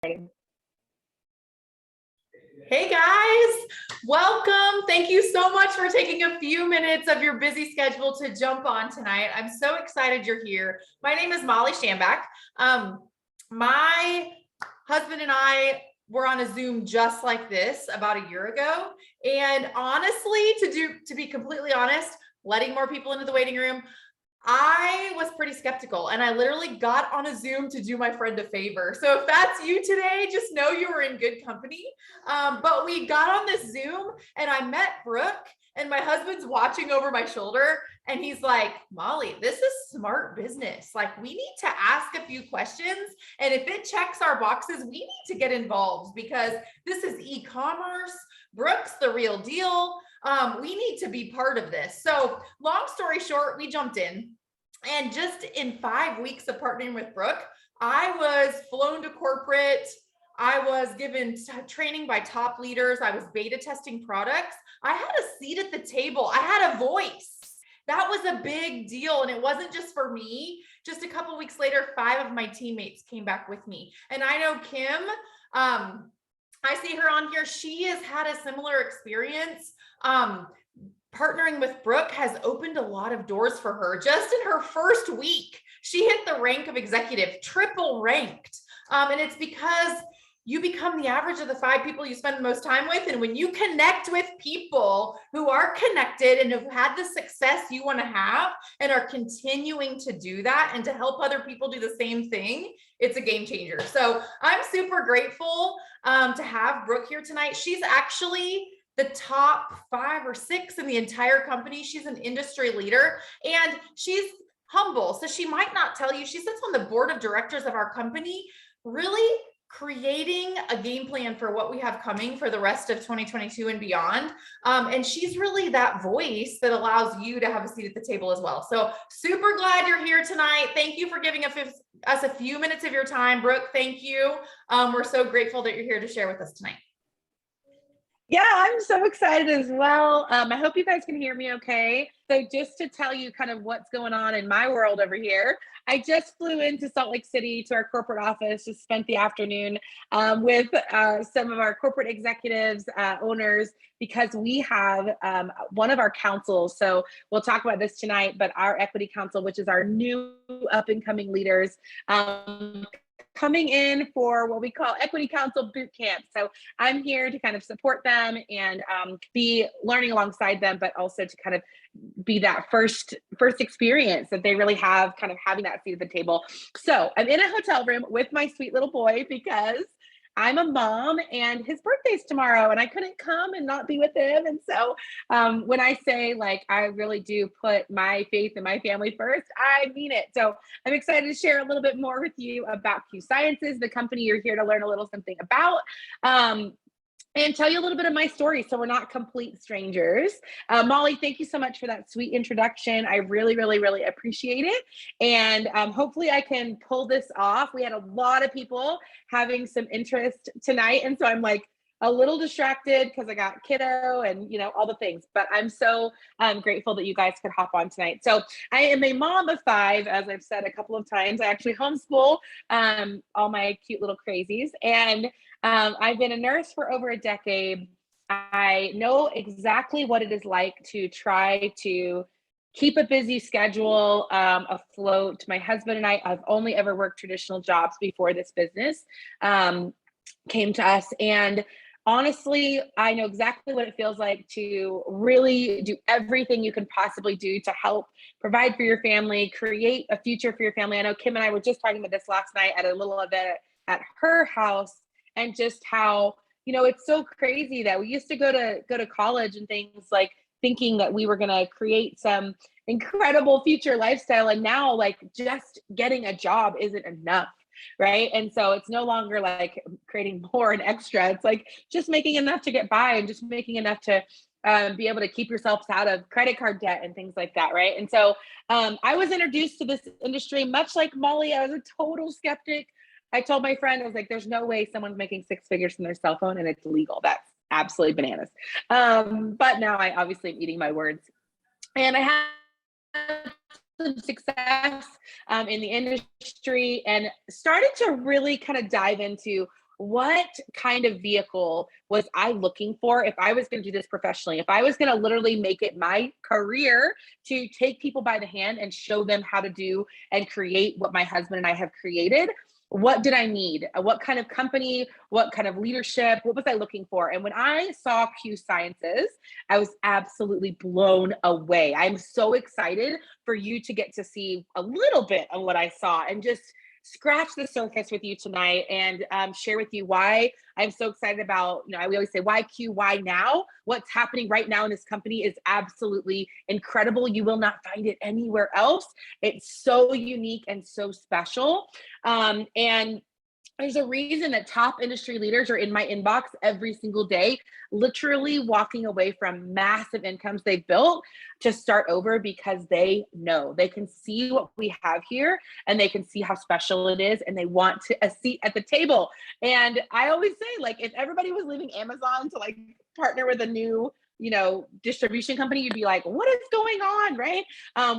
Hey guys, welcome. Thank you so much for taking a few minutes of your busy schedule to jump on tonight. I'm so excited you're here. My name is Molly Shambach. My husband and I were on a Zoom just like this about a year ago. And honestly, to be completely honest, letting more people into the waiting room, I was pretty skeptical and I literally got on a Zoom to do my friend a favor. So if that's you today, just know you were in good company. But we got on this Zoom and I met Brooke and my husband's watching over my shoulder and he's like, Molly, this is smart business. Like we need to ask a few questions. And if it checks our boxes, we need to get involved because this is e-commerce. Brooke's the real deal. We need to be part of this. So long story short, we jumped in and just in 5 weeks of partnering with Brooke, I was flown to corporate. I was given training by top leaders. I was beta testing products. I had a seat at the table. I had a voice. That was a big deal. And it wasn't just for me. Just a couple weeks later, 5 of my teammates came back with me. And I know Kim, I see her on here. She has had a similar experience. Partnering with Brooke has opened a lot of doors for her. Just in her first week, she hit the rank of executive, triple ranked. And it's because you become the average of the 5 people you spend the most time with. And when you connect with people who are connected and have had the success you want to have and are continuing to do that and to help other people do the same thing, it's a game changer. So I'm super grateful to have Brooke here tonight. She's actually the top 5 or 6 in the entire company. She's an industry leader and she's humble. So she might not tell you, she sits on the board of directors of our company, really creating a game plan for what we have coming for the rest of 2022 and beyond. And she's really that voice that allows you to have a seat at the table as well. So super glad you're here tonight. Thank you for giving us a few minutes of your time. Brooke, thank you. We're so grateful that you're here to share with us tonight. Yeah, I'm so excited as well. I hope you guys can hear me okay. So just to tell you kind of what's going on in my world over here, I just flew into Salt Lake City to our corporate office, just spent the afternoon with some of our corporate executives, owners, because we have one of our councils. So we'll talk about this tonight, but our equity council, which is our new up and coming leaders, coming in for what we call Equity Council Boot Camp. So I'm here to kind of support them and be learning alongside them, but also to kind of be that first experience that they really have, kind of having that seat at the table. So I'm in a hotel room with my sweet little boy because I'm a mom and his birthday's tomorrow and I couldn't come and not be with him. And so when I say like, I really do put my faith and my family first, I mean it. So I'm excited to share a little bit more with you about Q Sciences, the company you're here to learn a little something about. And tell you a little bit of my story so we're not complete strangers. Molly, thank you so much for that sweet introduction. I really, really, really appreciate it. And hopefully I can pull this off. We had a lot of people having some interest tonight. And so I'm like a little distracted because I got kiddo and, you know, all the things. But I'm so grateful that you guys could hop on tonight. So I am a mom of 5, as I've said a couple of times. I actually homeschool all my cute little crazies. And I've been a nurse for over a decade. I know exactly what it is like to try to keep a busy schedule afloat. My husband and I have only ever worked traditional jobs before this business came to us. And honestly, I know exactly what it feels like to really do everything you can possibly do to help provide for your family, create a future for your family. I know Kim and I were just talking about this last night at a little event at her house. And just how, you know, it's so crazy that we used to go to college and things like thinking that we were going to create some incredible future lifestyle. And now like just getting a job isn't enough. Right. And so it's no longer like creating more and extra. It's like just making enough to get by and just making enough to be able to keep yourselves out of credit card debt and things like that. Right. And so I was introduced to this industry, much like Molly. I was a total skeptic. I told my friend, I was like, there's no way someone's making 6 figures from their cell phone and it's legal. That's absolutely bananas. But now I obviously am eating my words. And I had some success in the industry and started to really kind of dive into what kind of vehicle was I looking for if I was going to do this professionally? If I was going to literally make it my career to take people by the hand and show them how to do and create what my husband and I have created, what did I need? What kind of company? What kind of leadership? What was I looking for? And when I saw Q Sciences, I was absolutely blown away. I'm so excited for you to get to see a little bit of what I saw and just scratch the surface with you tonight and share with you why I'm so excited about, we always say, why Q, why now? What's happening right now in this company is absolutely incredible. You will not find it anywhere else. It's so unique and so special. And there's a reason that top industry leaders are in my inbox every single day, literally walking away from massive incomes they've built to start over because they know they can see what we have here and they can see how special it is and they want a seat at the table. And I always say, like, if everybody was leaving Amazon to like partner with a new distribution company, you'd be like, what is going on, right?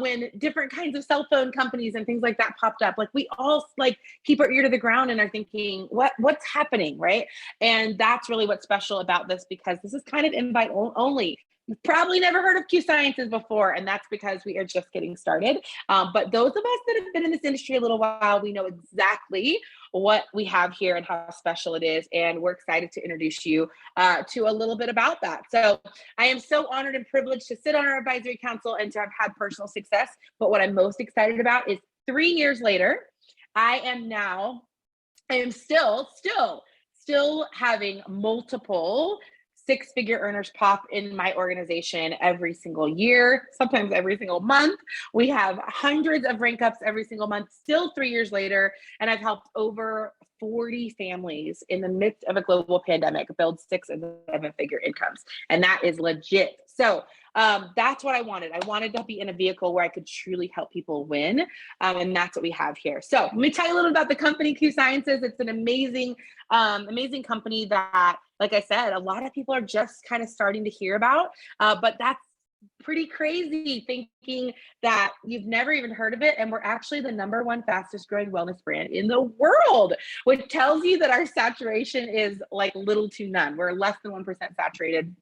When different kinds of cell phone companies and things like that popped up, like we all like keep our ear to the ground and are thinking, what's happening, right? And that's really what's special about this, because this is kind of invite only. You've probably never heard of Q Sciences before, and that's because we are just getting started. But those of us that have been in this industry a little while, we know exactly what we have here and how special it is. And we're excited to introduce you to a little bit about that. So I am so honored and privileged to sit on our advisory council and to have had personal success. But what I'm most excited about is 3 years later, I am still having multiple six-figure earners pop in my organization every single year, sometimes every single month. We have hundreds of rank ups every single month, still 3 years later. And I've helped over 40 families in the midst of a global pandemic build 6 and 7-figure incomes. And that is legit. So that's what I wanted. I wanted to be in a vehicle where I could truly help people win. And that's what we have here. So let me tell you a little about the company Q Sciences. It's an amazing company that, like I said, a lot of people are just kind of starting to hear about, but that's pretty crazy thinking that you've never even heard of it. And we're actually the #1 fastest growing wellness brand in the world, which tells you that our saturation is like little to none. We're less than 1% saturated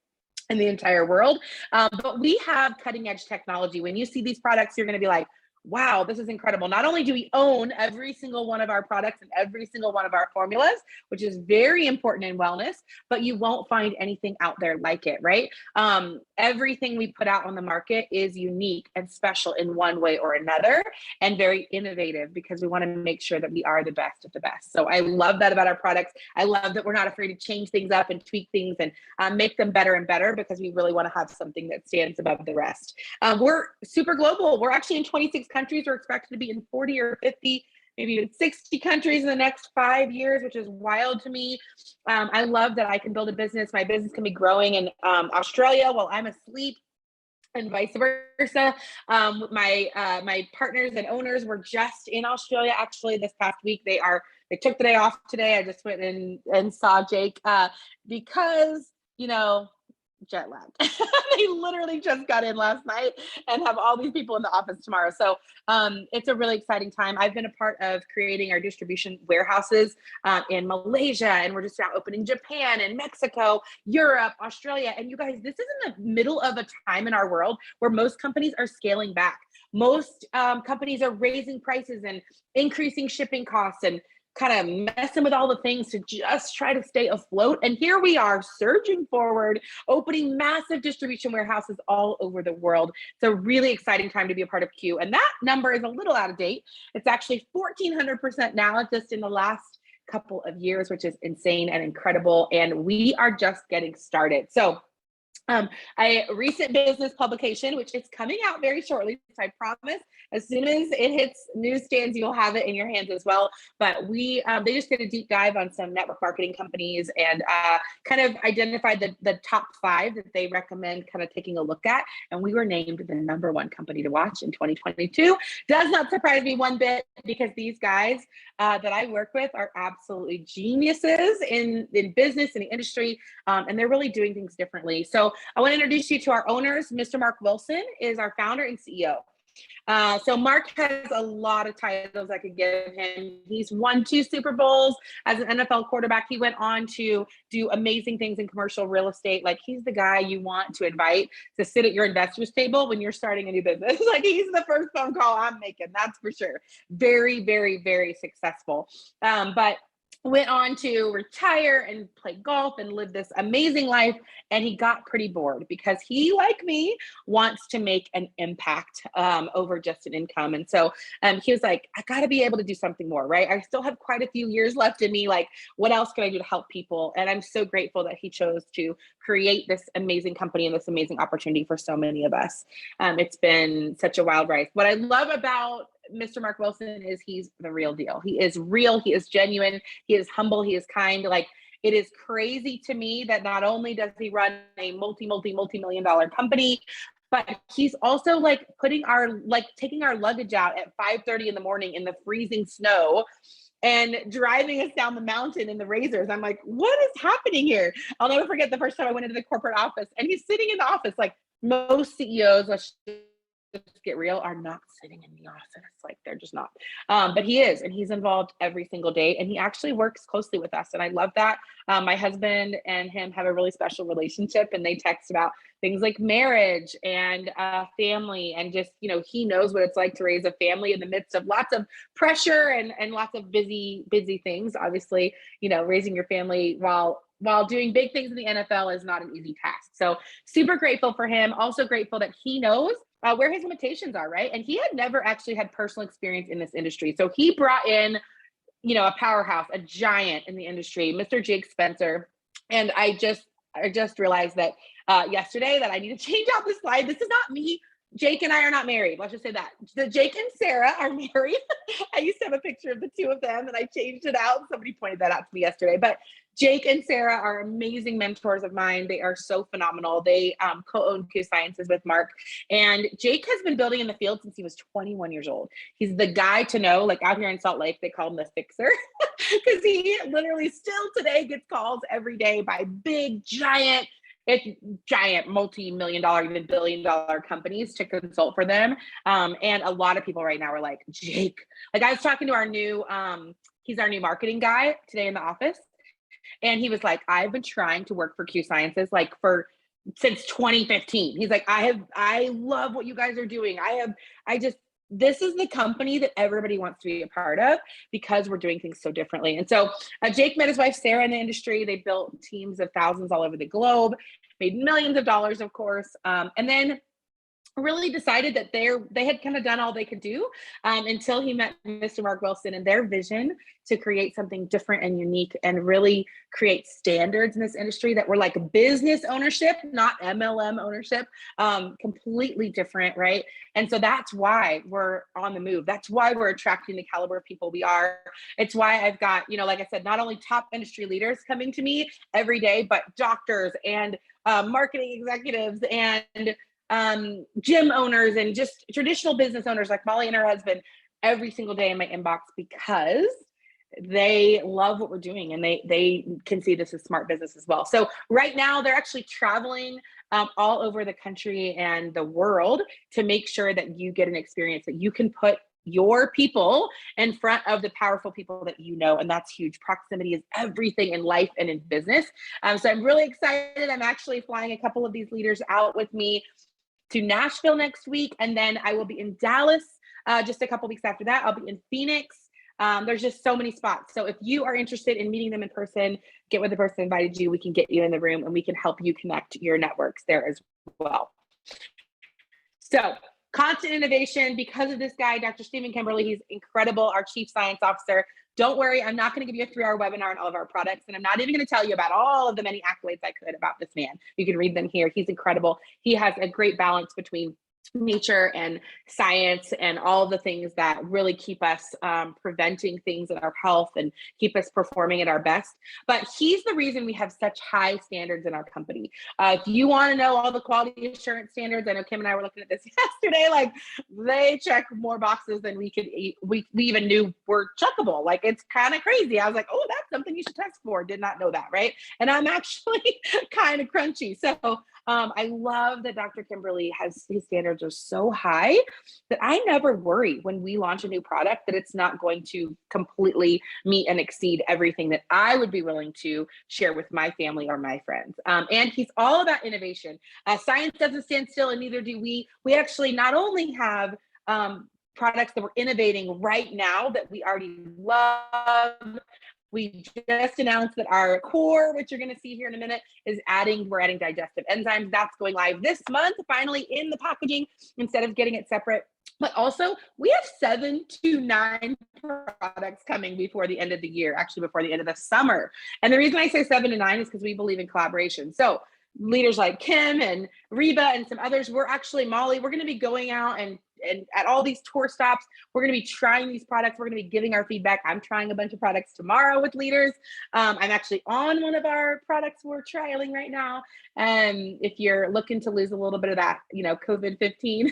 in the entire world. But we have cutting edge technology. When you see these products, you're going to be like, wow, this is incredible. Not only do we own every single one of our products and every single one of our formulas, which is very important in wellness, but you won't find anything out there like it, right? Everything we put out on the market is unique and special in one way or another, and very innovative, because we want to make sure that we are the best of the best. So I love that about our products. I love that we're not afraid to change things up and tweak things and make them better and better, because we really want to have something that stands above the rest. We're super global. We're actually in 26 countries. We're expected to be in 40 or 50, maybe even 60 countries in the next 5 years, which is wild to me. I love that I can build a business. My business can be growing in Australia while I'm asleep, and vice versa. My partners and owners were just in Australia actually this past week. They took the day off today. I just went and saw Jake because jet lag. They literally just got in last night and have all these people in the office tomorrow. So it's a really exciting time. I've been a part of creating our distribution warehouses in Malaysia, and we're just now opening Japan and Mexico, Europe, Australia. And you guys, this is in the middle of a time in our world where most companies are scaling back. Most companies are raising prices and increasing shipping costs and kind of messing with all the things to just try to stay afloat. And here we are surging forward, opening massive distribution warehouses all over the world. It's a really exciting time to be a part of Q. And that number is a little out of date. It's actually 1,400% now, just in the last couple of years, which is insane and incredible. And we are just getting started. So a recent business publication, which is coming out very shortly. So I promise, as soon as it hits newsstands, you'll have it in your hands as well. But they just did a deep dive on some network marketing companies and kind of identified the top 5 that they recommend kind of taking a look at. And we were named the #1 company to watch in 2022. Does not surprise me one bit, because these guys that I work with are absolutely geniuses in business, in the industry, and they're really doing things differently. So I want to introduce you to our owners. Mr. Mark Wilson is our founder and CEO. So Mark has a lot of titles I could give him. He's won 2 Super Bowls as an NFL quarterback. He went on to do amazing things in commercial real estate. Like, he's the guy you want to invite to sit at your investors table when you're starting a new business. Like, he's the first phone call I'm making, that's for sure. Very, very, very successful. But went on to retire and play golf and live this amazing life. And he got pretty bored because he, like me, wants to make an impact over just an income. And so he was like, I got to be able to do something more, right? I still have quite a few years left in me. Like, what else can I do to help people? And I'm so grateful that he chose to create this amazing company and this amazing opportunity for so many of us. It's been such a wild ride. What I love about Mr. Mark Wilson is he's the real deal. He is real. He is genuine. He is humble. He is kind. Like, it is crazy to me that not only does he run a multi-million dollar company, but he's also like taking our luggage out at 5:30 in the morning in the freezing snow and driving us down the mountain in the razors. I'm like, what is happening here? I'll never forget the first time I went into the corporate office and he's sitting in the office. Like, most CEOs, let's just get real, are not sitting in the office. Like, they're just not. But he is, and he's involved every single day, and he actually works closely with us. And I love that. My husband and him have a really special relationship, and they text about things like marriage and family. And just, he knows what it's like to raise a family in the midst of lots of pressure and lots of busy things. Obviously, raising your family while doing big things in the NFL is not an easy task. So super grateful for him. Also grateful that he knows where his limitations are, right? And he had never actually had personal experience in this industry. So he brought in, a powerhouse, a giant in the industry, Mr. Jake Spencer. And I just realized that yesterday that I need to change out the slide. This is not me. Jake and I are not married. Let's just say that. Jake and Sarah are married. I used to have a picture of the two of them and I changed it out. Somebody pointed that out to me yesterday. But Jake and Sarah are amazing mentors of mine. They are so phenomenal. They co-own Q Sciences with Mark. And Jake has been building in the field since he was 21 years old. He's the guy to know. Like, out here in Salt Lake, they call him the fixer because he literally still today gets calls every day by big, giant multi-million dollar, even billion-dollar companies to consult for them. And a lot of people right now are like, Jake. Like, I was talking to our new, he's our new marketing guy today in the office. And he was like, I've been trying to work for Q Sciences since 2015. He's like, I love what you guys are doing. This is the company that everybody wants to be a part of because we're doing things so differently. And so Jake met his wife, Sarah, in the industry. They built teams of thousands all over the globe, made millions of dollars, of course. And then really decided that they had kind of done all they could do until he met Mr. Mark Wilson and their vision to create something different and unique and really create standards in this industry that were like business ownership, not MLM ownership, completely different, right? And so that's why we're on the move. That's why we're attracting the caliber of people we are. It's why I've got, like I said, not only top industry leaders coming to me every day, but doctors and marketing executives and gym owners and just traditional business owners like Molly and her husband every single day in my inbox because they love what we're doing and they can see this as smart business as well. So right now they're actually traveling all over the country and the world to make sure that you get an experience that you can put your people in front of the powerful people that and that's huge. Proximity is everything in life and in business. So I'm really excited. I'm actually flying a couple of these leaders out with me to Nashville next week. And then I will be in Dallas just a couple weeks after that. I'll be in Phoenix. There's just so many spots. So if you are interested in meeting them in person, get with the person who invited you. We can get you in the room and we can help you connect your networks there as well. So constant innovation because of this guy, Dr. Stephen Kimberly. He's incredible, our Chief Science Officer. Don't worry, I'm not going to give you a 3-hour webinar on all of our products, and I'm not even going to tell you about all of the many accolades I could about this man. You can read them here. He's incredible. He has a great balance between nature and science and all the things that really keep us preventing things in our health and keep us performing at our best. But he's the reason we have such high standards in our company. If you want to know all the quality assurance standards, I know Kim and I were looking at this yesterday, like they check more boxes than we could we even knew were checkable. Like, it's kind of crazy. I was like, oh, that's something you should test for. Did not know that, right? And I'm actually kind of crunchy. So I love that Dr. Kimberly his standards are so high that I never worry when we launch a new product that it's not going to completely meet and exceed everything that I would be willing to share with my family or my friends. And he's all about innovation. Science doesn't stand still, and neither do we. We actually not only have products that we're innovating right now that we already love. We just announced that our core, which you're going to see here in a minute, we're adding digestive enzymes. That's going live this month, finally in the packaging instead of getting it separate. But also, we have 7 to 9 products coming before the end of the year, actually before the end of the summer. And the reason I say 7 to 9 is because we believe in collaboration. So leaders like Kim and Reba and some others, Molly, we're going to be going out and at all these tour stops, we're going to be trying these products. We're going to be giving our feedback. I'm trying a bunch of products tomorrow with leaders. I'm actually on one of our products we're trialing right now. And if you're looking to lose a little bit of that, COVID-15,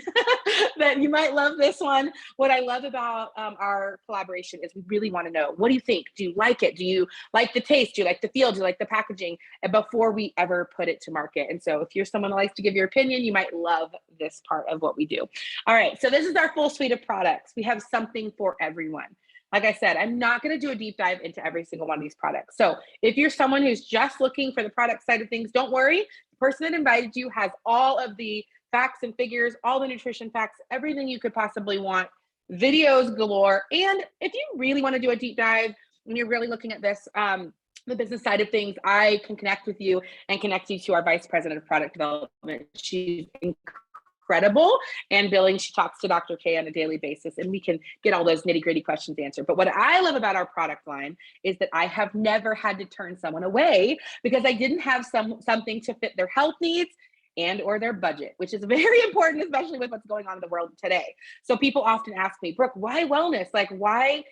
then you might love this one. What I love about our collaboration is we really want to know, what do you think? Do you like it? Do you like the taste? Do you like the feel? Do you like the packaging? And before we ever put it to market. And so if you're someone who likes to give your opinion, you might love this part of what we do. All right. So this is our full suite of products. We have something for everyone. Like I said, I'm not going to do a deep dive into every single one of these products. So if you're someone who's just looking for the product side of things, don't worry. The person that invited you has all of the facts and figures, all the nutrition facts, everything you could possibly want, videos galore. And if you really want to do a deep dive and you're really looking at this, the business side of things, I can connect with you and connect you to our vice president of product development. She's incredible. And Billing, she talks to Dr. K on a daily basis, and we can get all those nitty gritty questions answered. But what I love about our product line is that I have never had to turn someone away because I didn't have something to fit their health needs and or their budget, which is very important, especially with what's going on in the world today. So people often ask me, Brooke, why wellness? Like, why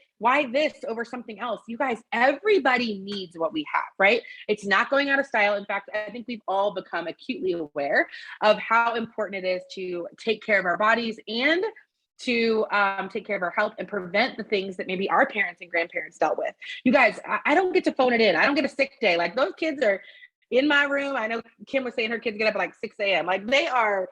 this over something else? You guys, everybody needs what we have, right? It's not going out of style. In fact, I think we've all become acutely aware of how important it is to take care of our bodies and to take care of our health and prevent the things that maybe our parents and grandparents dealt with. You guys, I don't get to phone it in. I don't get a sick day. Like, those kids are in my room. I know Kim was saying her kids get up at like 6 a.m. Like, they are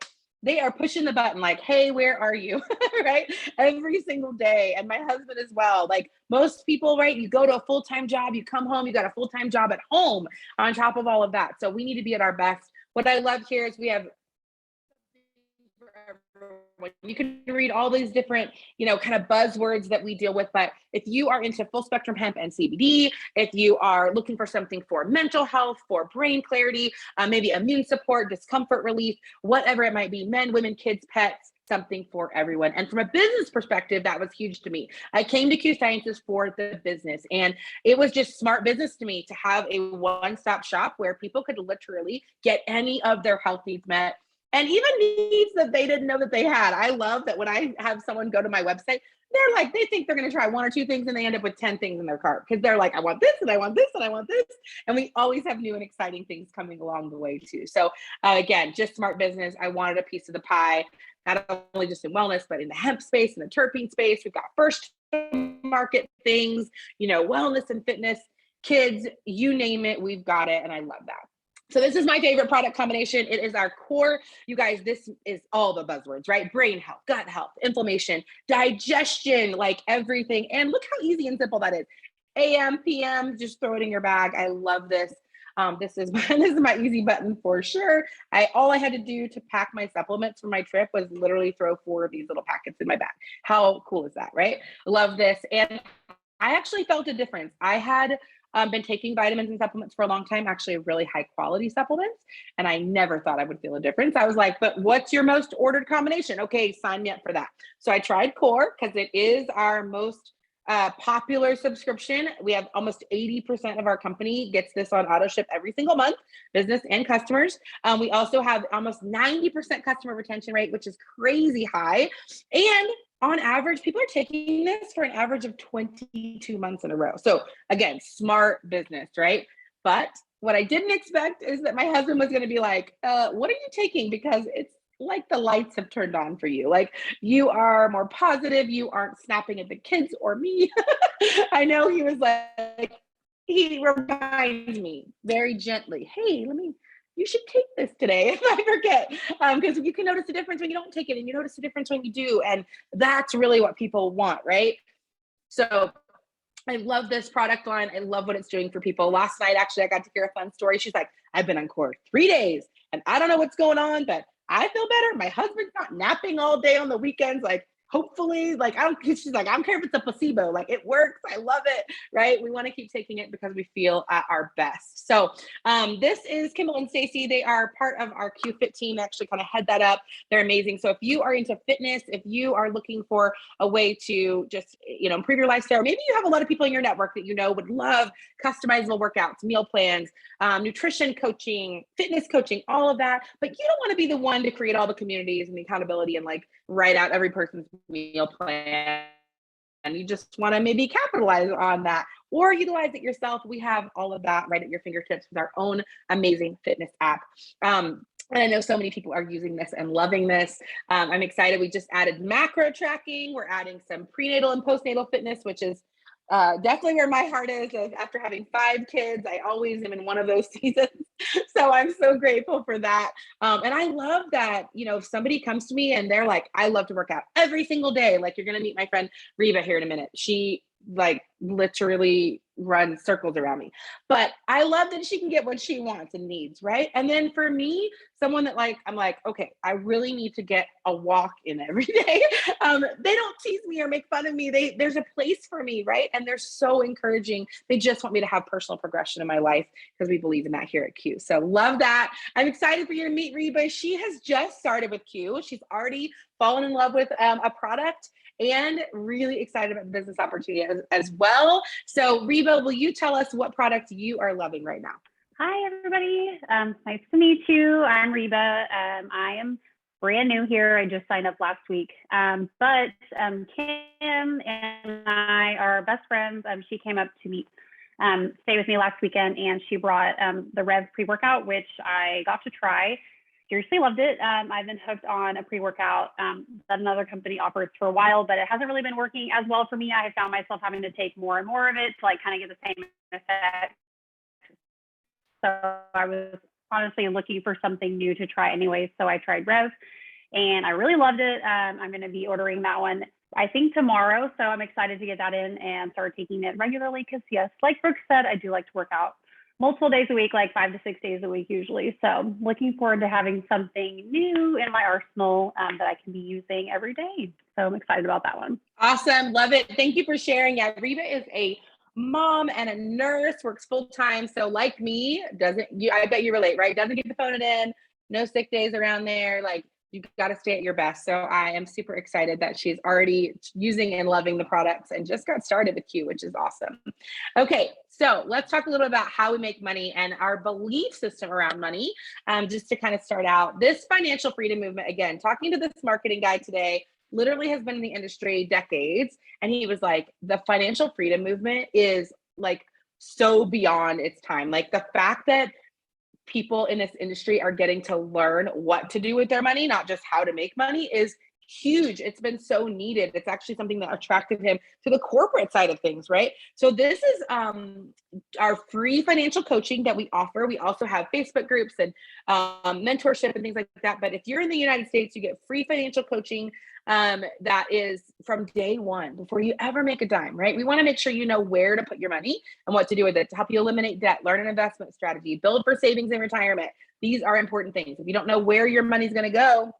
pushing the button like, hey, where are you? Right? Every single day. And my husband as well. Like most people, right? You go to a full-time job, you come home, you got a full-time job at home on top of all of that. So we need to be at our best. What I love here is we have, you can read all these different, kind of buzzwords that we deal with. But if you are into full spectrum hemp and CBD, if you are looking for something for mental health, for brain clarity, maybe immune support, discomfort relief, whatever it might be, men, women, kids, pets, something for everyone. And from a business perspective, that was huge to me. I came to Q Sciences for the business, and it was just smart business to me to have a one-stop shop where people could literally get any of their health needs met, and even needs that they didn't know that they had. I love that when I have someone go to my website, they're like, they think they're going to try 1 or 2 things and they end up with 10 things in their cart because they're like, I want this and I want this and I want this. And we always have new and exciting things coming along the way too. So again, just smart business. I wanted a piece of the pie, not only just in wellness, but in the hemp space and the terpene space. We've got first market things, wellness and fitness, kids, you name it, we've got it. And I love that. So this is my favorite product combination. It is our core. You guys, this is all the buzzwords, right? Brain health, gut health, inflammation, digestion, like everything. And look how easy and simple that is. AM, PM, just throw it in your bag. I love this. This is my easy button for sure. All I had to do to pack my supplements for my trip was literally throw 4 of these little packets in my bag. How cool is that, right? Love this. And I actually felt a difference. I had been taking vitamins and supplements for a long time, actually really high quality supplements. And I never thought I would feel a difference. I was like, but what's your most ordered combination? Okay, sign me up for that. So I tried Core because it is our most popular subscription. We have almost 80% of our company gets this on auto ship every single month, business and customers. We also have almost 90% customer retention rate, which is crazy high. And on average, people are taking this for an average of 22 months in a row. So again, smart business, right? But what I didn't expect is that my husband was going to be like, what are you taking? Because it's like the lights have turned on for you. Like you are more positive. You aren't snapping at the kids or me. I know he was like, he reminds me very gently, hey, let me you should take this today if I forget. Because you can notice the difference when you don't take it, and you notice the difference when you do. And that's really what people want, right? So I love this product line. I love what it's doing for people. Last night, actually, I got to hear a fun story. She's like, I've been on core 3 days and I don't know what's going on, but I feel better. My husband's not napping all day on the weekends. Like, hopefully, like, she's like, I don't care if it's a placebo. Like, it works. I love it. Right. We want to keep taking it because we feel at our best. So this is Kimball and Stacy. They are part of our Q-Fit team. They actually kind of head that up. They're amazing. So if you are into fitness, if you are looking for a way to just, improve your lifestyle, or maybe you have a lot of people in your network that would love customizable workouts, meal plans, nutrition coaching, fitness coaching, all of that, but you don't want to be the one to create all the communities and the accountability and like write out every person's meal plan, and you just want to maybe capitalize on that or utilize it yourself. We have all of that right at your fingertips with our own amazing fitness app. And I know so many people are using this and loving this. I'm excited. We just added macro tracking. We're adding some prenatal and postnatal fitness, which is definitely where my heart is. After having 5 kids, I always am in one of those seasons. So I'm so grateful for that. And I love that, if somebody comes to me and they're like, I love to work out every single day, like you're going to meet my friend Reba here in a minute. She like literally run circles around me, but I love that she can get what she wants and needs. Right. And then for me, someone that I'm like, okay, I really need to get a walk in every day. They don't tease me or make fun of me. There's a place for me. Right. And they're so encouraging. They just want me to have personal progression in my life because we believe in that here at Q. So love that. I'm excited for you to meet Reba. She has just started with Q. She's already fallen in love with a product and really excited about the business opportunity as well. So Reba, will you tell us what product you are loving right now? Hi, everybody. Nice to meet you. I'm Reba. I am brand new here. I just signed up last week. But Kim and I are best friends. She came up to stay with me last weekend, and she brought the Rev pre-workout, which I got to try. Seriously loved it. I've been hooked on a pre-workout that another company offers for a while, but it hasn't really been working as well for me. I have found myself having to take more and more of it to kind of get the same effect. So I was honestly looking for something new to try anyway. So I tried Rev and I really loved it. I'm going to be ordering that one, I think, tomorrow. So I'm excited to get that in and start taking it regularly because, yes, like Brooke said, I do like to work out multiple days a week, like 5 to 6 days a week usually. So looking forward to having something new in my arsenal that I can be using every day. So I'm excited about that one. Awesome. Love it. Thank you for sharing. Yeah, Reba is a mom and a nurse, works full time. So like me, I bet you relate, right? Doesn't get the phone in, no sick days around there. Like, you got to stay at your best. So I am super excited that she's already using and loving the products and just got started with Q, which is awesome. Okay, so let's talk a little about how we make money and our belief system around money. Just to kind of start out, this financial freedom movement, again, talking to this marketing guy today, literally has been in the industry decades. And he was like, the financial freedom movement is like so beyond its time. Like the fact that people in this industry are getting to learn what to do with their money, not just how to make money, is huge. It's been so needed. It's actually something that attracted him to the corporate side of things, right? So this is our free financial coaching that we offer. We also have Facebook groups and mentorship and things like that. But if you're in the United States, you get free financial coaching that is from day one before you ever make a dime, right? We want to make sure you know where to put your money and what to do with it to help you eliminate debt, learn an investment strategy, build for savings and retirement. These are important things. If you don't know where your money's going to go,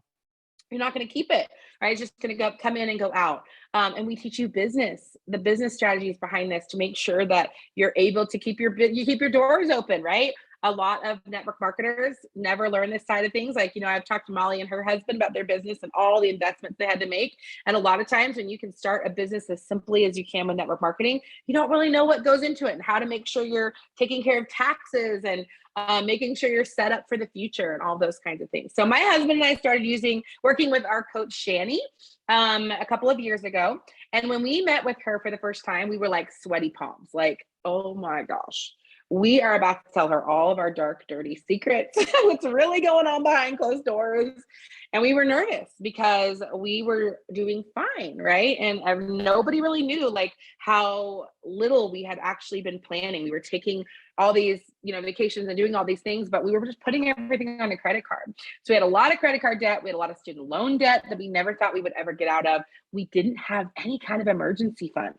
you're not going to keep it, right? It's just going to come in and go out. And we teach you the business strategies behind this to make sure that you're able to keep your doors open, right? A lot of network marketers never learn this side of things. Like, I've talked to Molly and her husband about their business and all the investments they had to make. And a lot of times when you can start a business as simply as you can with network marketing, you don't really know what goes into it and how to make sure you're taking care of taxes and making sure you're set up for the future and all those kinds of things. So my husband and I started working with our coach, Shani, a couple of years ago. And when we met with her for the first time, we were like sweaty palms, like, oh my gosh. we are about to tell her all of our dark, dirty secrets, what's really going on behind closed doors. And we were nervous because we were doing fine, right? And nobody really knew like how little we had actually been planning. We were taking all these, vacations and doing all these things, but we were just putting everything on a credit card. So we had a lot of credit card debt. We had a lot of student loan debt that we never thought we would ever get out of. We didn't have any kind of emergency fund.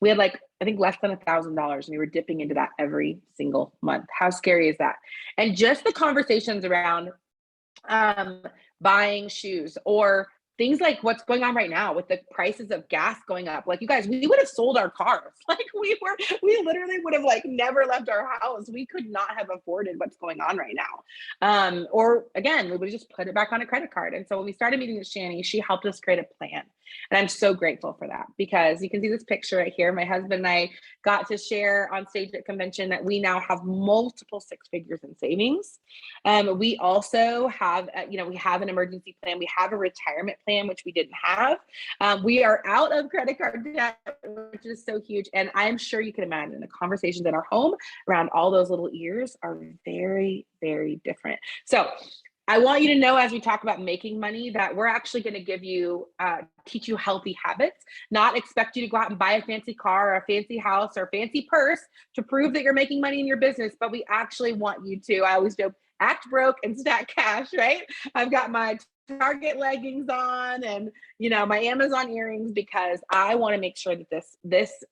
We had like, I think less than $1,000, and we were dipping into that every single month. How scary is that? And just the conversations around buying shoes or things like what's going on right now with the prices of gas going up. Like, you guys, we would have sold our cars. Like we literally would have like never left our house. We could not have afforded what's going on right now. Or again, we would just put it back on a credit card. And so when we started meeting with Shani, she helped us create a plan. And I'm so grateful for that, because you can see this picture right here. My husband and I got to share on stage at convention that we now have multiple six figures in savings. We also have, we have an emergency plan. We have a retirement plan, which we didn't have. We are out of credit card debt, which is so huge. And I'm sure you can imagine the conversations in our home around all those little ears are very, very different. So I want you to know, as we talk about making money, that we're actually going to give you, teach you healthy habits, not expect you to go out and buy a fancy car or a fancy house or a fancy purse to prove that you're making money in your business. But we actually want you to, I always joke, act broke and stack cash, right? I've got my Target leggings on and, my Amazon earrings, because I want to make sure that this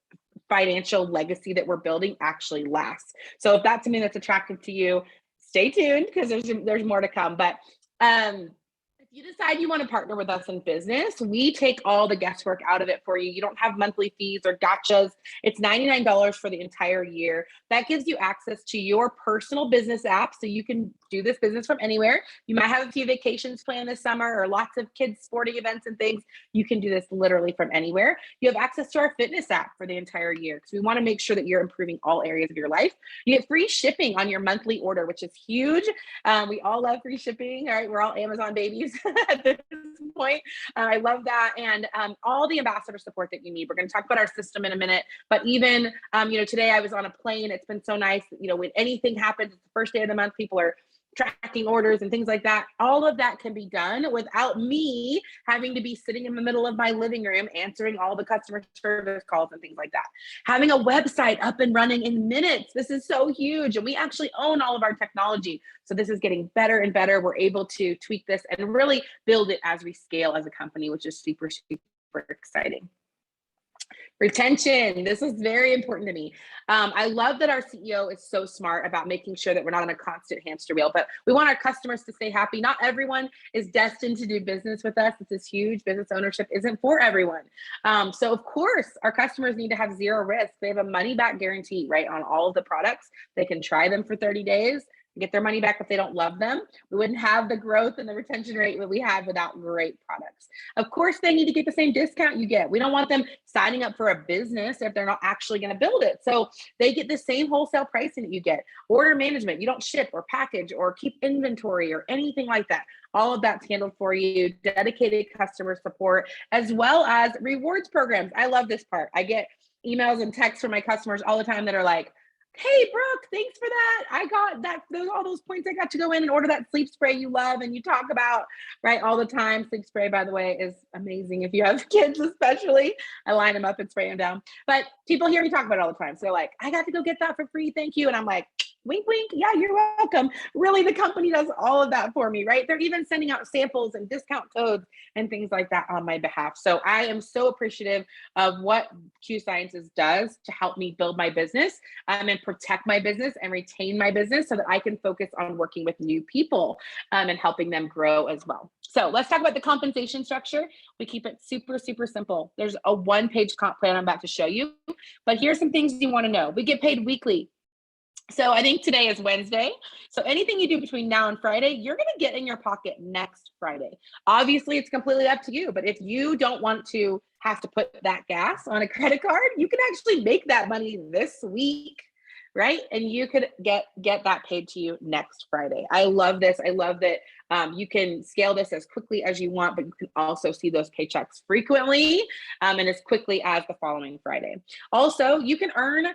financial legacy that we're building actually lasts. So if that's something that's attractive to you, stay tuned, because there's more to come. But if you decide you want to partner with us in business, we take all the guesswork out of it for you. You don't have monthly fees or gotchas. It's $99 for the entire year. That gives you access to your personal business app, so you can do this business from anywhere. You might have a few vacations planned this summer or lots of kids sporting events and things. You can do this literally from anywhere. You have access to our fitness app for the entire year, because we want to make sure that you're improving all areas of your life. You get free shipping on your monthly order, which is huge. We all love free shipping. All right, we're all Amazon babies at this point. I love that. And all the ambassador support that you need. We're going to talk about our system in a minute, but even, today I was on a plane. It's been so nice. When anything happens, it's the first day of the month, people are tracking orders and things like that. All of that can be done without me having to be sitting in the middle of my living room answering all the customer service calls and things like that. Having a website up and running in minutes. This is so huge. And we actually own all of our technology. So this is getting better and better. We're able to tweak this and really build it as we scale as a company, which is super, super exciting. Retention. This is very important to me. I love that our CEO is so smart about making sure that we're not on a constant hamster wheel, but we want our customers to stay happy. Not everyone is destined to do business with us. This is huge. Business ownership isn't for everyone. So of course, our customers need to have zero risk. They have a money back guarantee, right, on all of the products. They can try them for 30 days. Get their money back if they don't love them. We wouldn't have the growth and the retention rate that we have without great products. Of course, they need to get the same discount you get. We don't want them signing up for a business if they're not actually going to build it. So they get the same wholesale pricing that you get. Order management, you don't ship or package or keep inventory or anything like that. All of that's handled for you. Dedicated customer support, as well as rewards programs. I love this part. I get emails and texts from my customers all the time that are like, hey, Brooke, thanks for that. I got that, all those points. I got to go in and order that sleep spray you love and you talk about, right, all the time. Sleep spray, by the way, is amazing if you have kids, especially. I line them up and spray them down. But people hear me talk about it all the time. So they're like, I got to go get that for free. Thank you. And I'm like, wink, wink. Yeah, you're welcome. Really, the company does all of that for me, right? They're even sending out samples and discount codes and things like that on my behalf. So I am so appreciative of what Q Sciences does to help me build my business and protect my business and retain my business so that I can focus on working with new people and helping them grow as well. So let's talk about the compensation structure. We keep it super, super simple. There's a one-page comp plan I'm about to show you, but here's some things you want to know. We get paid weekly. So I think today is Wednesday. So anything you do between now and Friday, you're going to get in your pocket next Friday. Obviously, it's completely up to you. But if you don't want to have to put that gas on a credit card, you can actually make that money this week, right? And you could get that paid to you next Friday. I love this. I love that you can scale this as quickly as you want, but you can also see those paychecks frequently and as quickly as the following Friday. Also, you can earn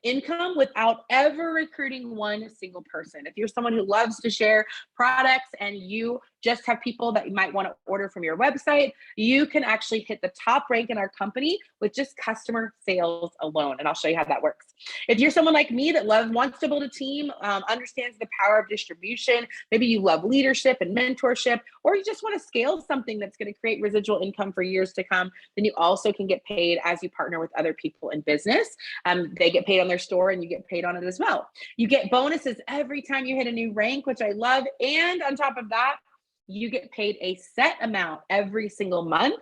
income without ever recruiting one single person. If you're someone who loves to share products and you just have people that you might want to order from your website, you can actually hit the top rank in our company with just customer sales alone. And I'll show you how that works. If you're someone like me that wants to build a team, understands the power of distribution, maybe you love leadership and mentorship, or you just want to scale something that's going to create residual income for years to come, then you also can get paid as you partner with other people in business. They get paid on their store and you get paid on it as well. You get bonuses every time you hit a new rank, which I love. And on top of that, you get paid a set amount every single month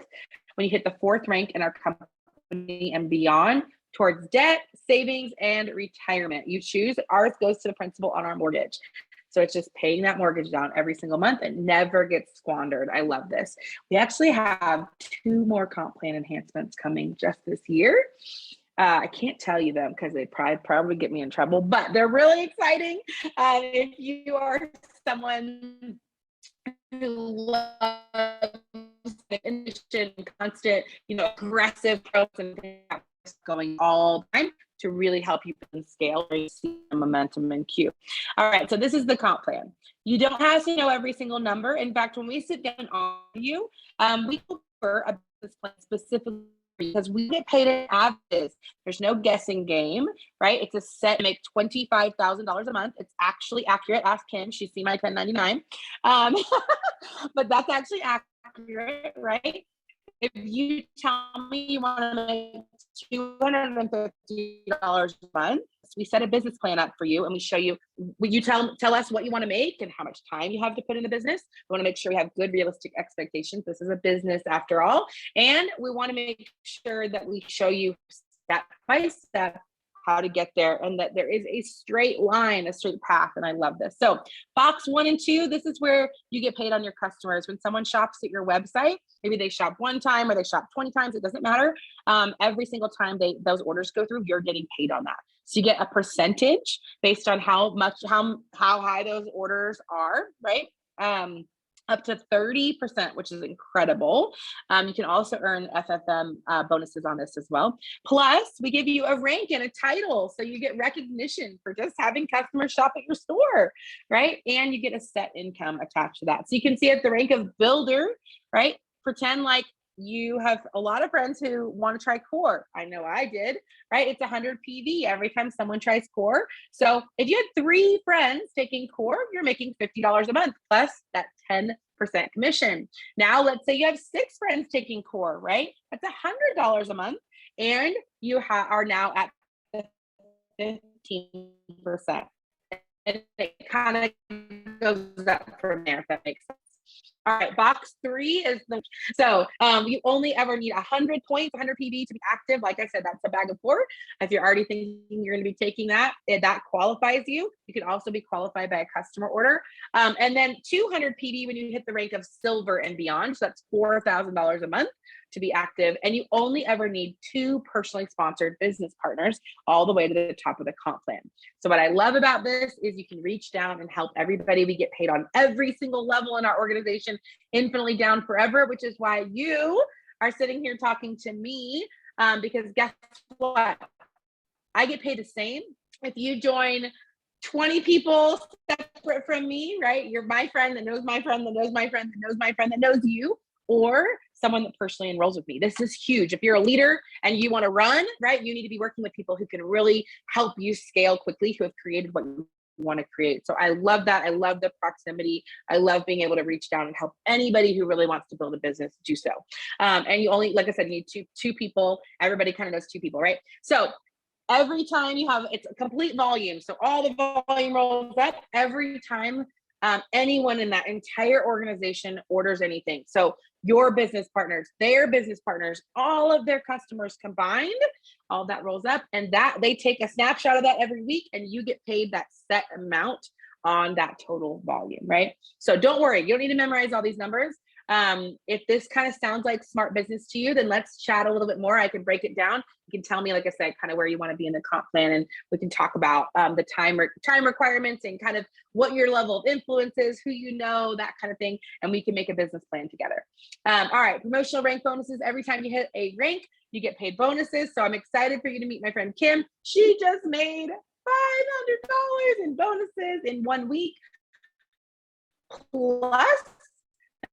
when you hit the 4th rank in our company and beyond towards debt, savings, and retirement. You choose. Ours goes to the principal on our mortgage. So it's just paying that mortgage down every single month and never gets squandered. I love this. We actually have 2 more comp plan enhancements coming just this year. I can't tell you them because they probably get me in trouble, but they're really exciting. If you are someone who loves the industry and constant, aggressive growth and going all the time to really help you scale and see the momentum in Q. All right, so this is the comp plan. You don't have to know every single number. In fact, when we sit down on you, we look for a business plan specifically because we get paid in averages. There's no guessing game, right? It's a set to make $25,000 a month. It's actually accurate. Ask Kim. She's seen my 1099. But that's actually accurate, right? If you tell me you want to make $250 a month, we set a business plan up for you and we show you, you tell us what you want to make and how much time you have to put in the business. We want to make sure we have good realistic expectations. This is a business after all. And we want to make sure that we show you step by step how to get there and that there is a straight line, a straight path. And I love this. So box 1 and 2, this is where you get paid on your customers. When someone shops at your website, maybe they shop 1 time or they shop 20 times, it doesn't matter. Every single time those orders go through, you're getting paid on that. So you get a percentage based on how high those orders are, right? Up to 30%, which is incredible. You can also earn FFM bonuses on this as well. Plus, we give you a rank and a title. So you get recognition for just having customers shop at your store, right? And you get a set income attached to that. So you can see at the rank of builder, right? Pretend like you have a lot of friends who want to try core. I know I did, right? It's 100 PV every time someone tries core. So if you had 3 friends taking core, you're making $50 a month plus that 10% commission. Now, let's say you have 6 friends taking core, right? That's $100 a month. And you are now at 15%. And it kind of goes up from there, if that makes sense. All right, box 3 is so you only ever need 100 points, 100 PV to be active. Like I said, that's a bag of 4. If you're already thinking you're going to be taking that, that qualifies you. You can also be qualified by a customer order. And then 200 PV when you hit the rank of silver and beyond. So that's $4,000 a month to be active. And you only ever need 2 personally sponsored business partners all the way to the top of the comp plan. So what I love about this is you can reach down and help everybody. We get paid on every single level in our organization, infinitely down forever, which is why you are sitting here talking to me, because guess what? I get paid the same. If you join 20 people separate from me, right? You're my friend that knows my friend that knows my friend that knows my friend that knows you, or someone that personally enrolls with me. This is huge. If you're a leader and you want to run, right, you need to be working with people who can really help you scale quickly, who have created what you want to create. So I love that. I love the proximity. I love being able to reach down and help anybody who really wants to build a business do so. And you only, like I said, you need two people. Everybody kind of knows 2 people, right? So every time you have, it's a complete volume. So all the volume rolls up every time anyone in that entire organization orders anything. So your business partners, their business partners, all of their customers combined, all that rolls up, and that they take a snapshot of that every week and you get paid that set amount on that total volume, right? So don't worry, you don't need to memorize all these numbers. If this kind of sounds like smart business to you, then let's chat a little bit more. I can break it down. You can tell me, like I said, kind of where you want to be in the comp plan, and we can talk about the time requirements and kind of what your level of influence is, who you know, that kind of thing, and we can make a business plan together. All right, promotional rank bonuses. Every time you hit a rank, you get paid bonuses. So I'm excited for you to meet my friend Kim. She just made $500 in bonuses in 1 week, plus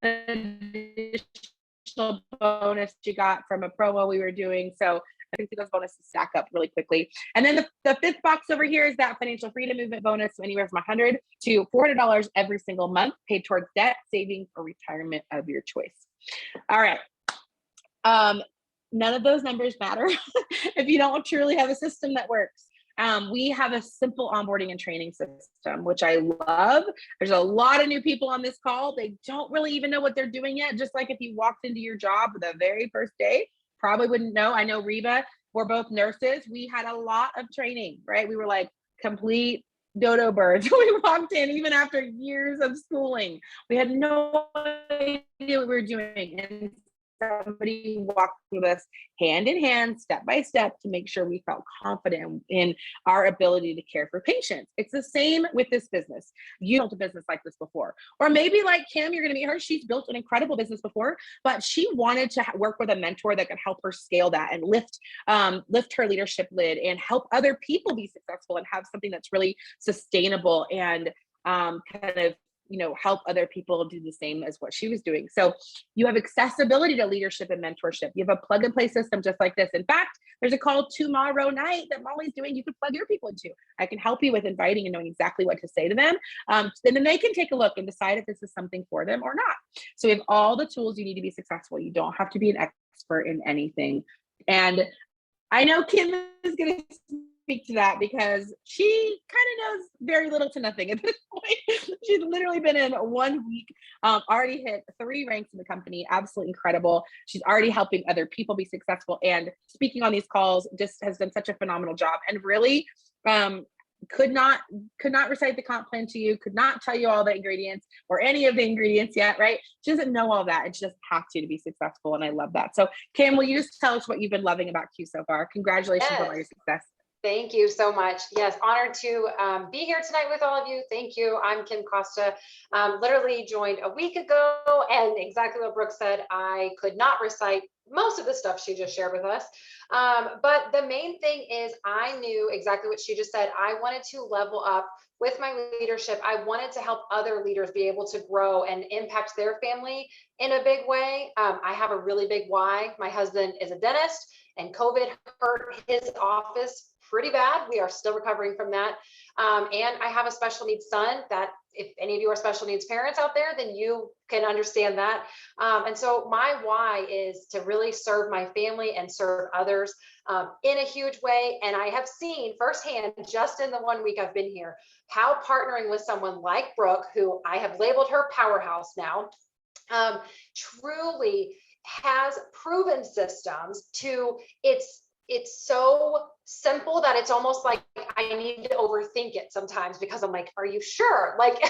an additional bonus she got from a promo we were doing. So I think those bonuses stack up really quickly. And then the fifth box over here is that financial freedom movement bonus, anywhere from $100 to $400 every single month, paid towards debt, savings, or retirement of your choice. All right. None of those numbers matter if you don't truly have a system that works. We have a simple onboarding and training system, which I love. There's a lot of new people on this call. They don't really even know what they're doing yet. Just like if you walked into your job the very first day, probably wouldn't know. I know Reba, we're both nurses. We had a lot of training, right? We were like complete dodo birds. We walked in even after years of schooling. We had no idea what we were doing. And somebody walked with us hand in hand, step by step, to make sure we felt confident in our ability to care for patients. It's the same with this business. You built a business like this before, or maybe like Kim, you're going to meet her. She's built an incredible business before, but she wanted to work with a mentor that could help her scale that and lift her leadership lid and help other people be successful and have something that's really sustainable and kind of help other people do the same as what she was doing. So you have accessibility to leadership and mentorship. You have a plug and play system just like this. In fact, there's a call tomorrow night that Molly's doing. You can plug your people into. I can help you with inviting and knowing exactly what to say to them. And then they can take a look and decide if this is something for them or not. So you have all the tools you need to be successful. You don't have to be an expert in anything. And I know Kim is going to speak to that because she kind of knows very little to nothing at this point. She's literally been in 1 week, already hit 3 ranks in the company. Absolutely incredible. She's already helping other people be successful, and speaking on these calls just has done such a phenomenal job, and really could not recite the comp plan to you, could not tell you all the ingredients or any of the ingredients yet, right? She doesn't know all that, and she just has to be successful, and I love that. So Kim, will you just tell us what you've been loving about Q so far? Congratulations on all your success. Thank you so much. Yes, honored to be here tonight with all of you. Thank you. I'm Kim Costa. Literally joined a week ago, and exactly what Brooke said, I could not recite most of the stuff she just shared with us. But the main thing is I knew exactly what she just said. I wanted to level up with my leadership. I wanted to help other leaders be able to grow and impact their family in a big way. I have a really big why. My husband is a dentist, and COVID hurt his office pretty bad. We are still recovering from that. And I have a special needs son that, if any of you are special needs parents out there, then you can understand that. And so my why is to really serve my family and serve others in a huge way. And I have seen firsthand, just in the 1 week I've been here, how partnering with someone like Brooke, who I have labeled her powerhouse now, truly has proven systems to it's so simple that it's almost like I need to overthink it sometimes, because I'm like, are you sure? Like,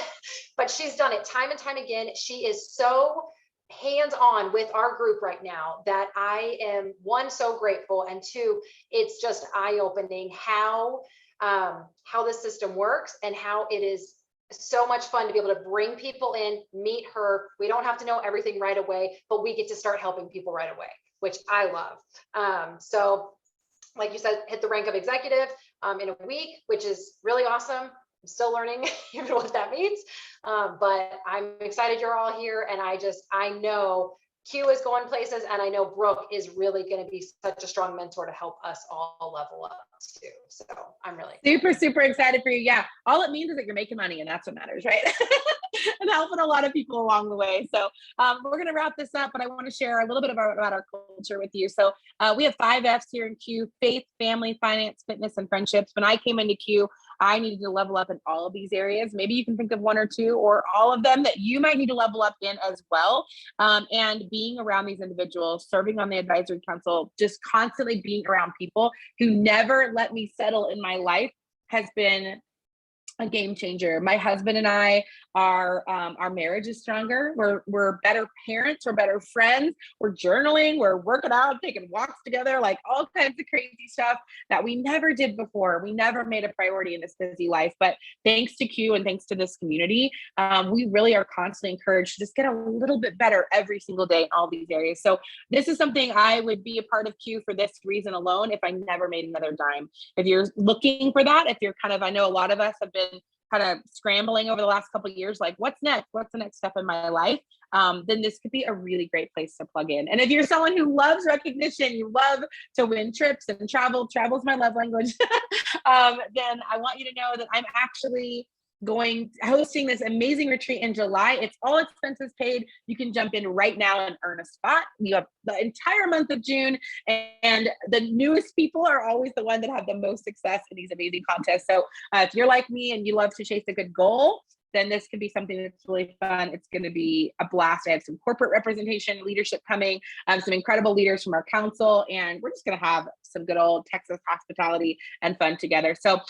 but she's done it time and time again. She is so hands-on with our group right now that I am, one, so grateful, and two, it's just eye-opening how the system works and how it is so much fun to be able to bring people in, meet her. We don't have to know everything right away, but we get to start helping people right away, which I love. So like you said, hit the rank of executive in a week, which is really awesome. I'm still learning even what that means, but I'm excited you're all here. And I know Q is going places, and I know Brooke is really going to be such a strong mentor to help us all level up too. So I'm really super excited for you. Yeah, all it means is that you're making money, and that's what matters, right? And helping a lot of people along the way. So we're going to wrap this up, but I want to share a little bit about our culture with you. So we have 5 F's here in Q: faith, family, finance, fitness, and friendships. When I came into Q, I needed to level up in all of these areas. Maybe you can think of 1 or 2 or all of them that you might need to level up in as well. And being around these individuals, serving on the advisory council, just constantly being around people who never let me settle in my life has been a game changer. My husband and I are, our marriage is stronger. We're better parents. We're better friends. We're journaling. We're working out, taking walks together, like all kinds of crazy stuff that we never did before. We never made a priority in this busy life. But thanks to Q and thanks to this community, we really are constantly encouraged to just get a little bit better every single day in all these areas. So this is something I would be a part of Q for this reason alone if I never made another dime. If you're looking for that, if you're kind of, I know a lot of us have been kind of scrambling over the last couple of years, like what's next? What's the next step in my life? Then this could be a really great place to plug in. And if you're someone who loves recognition, you love to win trips and travel's my love language, then I want you to know that I'm actually hosting this amazing retreat in July. It's all expenses paid. You can jump in right now and earn a spot. You have the entire month of June, and the newest people are always the one that have the most success in these amazing contests. So if you're like me and you love to chase a good goal, then this could be something that's really fun. It's going to be a blast. I have some corporate representation, leadership coming, some incredible leaders from our council, and we're just going to have some good old Texas hospitality and fun together. So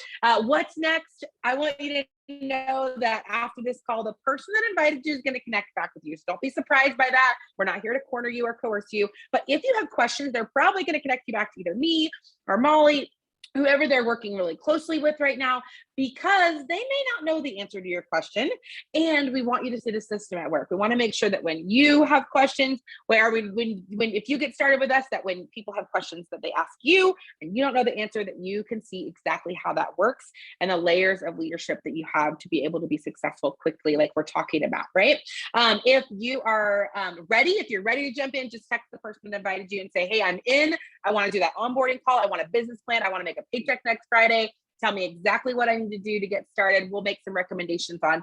what's next? I want you to know that after this call, the person that invited you is going to connect back with you. So don't be surprised by that. We're not here to corner you or coerce you. But if you have questions, they're probably going to connect you back to either me or Molly, whoever they're working really closely with right now, because they may not know the answer to your question. And we want you to see the system at work. We want to make sure that when you have questions, if you get started with us, that when people have questions that they ask you and you don't know the answer, that you can see exactly how that works and the layers of leadership that you have to be able to be successful quickly, like we're talking about, right? If you are if you're ready to jump in, just text the person that invited you and say, hey, I'm in. I want to do that onboarding call. I want a business plan. I want to make a paycheck next Friday. Tell me exactly what I need to do to get started. We'll make some recommendations on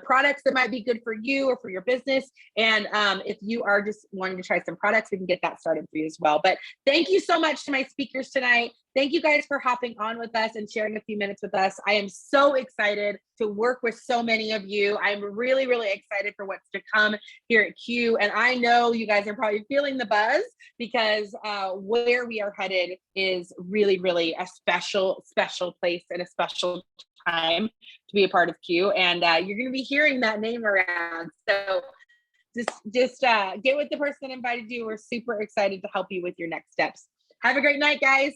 products that might be good for you or for your business. And if you are just wanting to try some products, we can get that started for you as well. But thank you so much to my speakers tonight. Thank you guys for hopping on with us and sharing a few minutes with us. I am so excited to work with so many of you. I'm really, really excited for what's to come here at Q. And I know you guys are probably feeling the buzz because where we are headed is really, really a special, special place and a special time to be a part of Q. And you're going to be hearing that name around. So just get with the person that invited you. We're super excited to help you with your next steps. Have a great night, guys.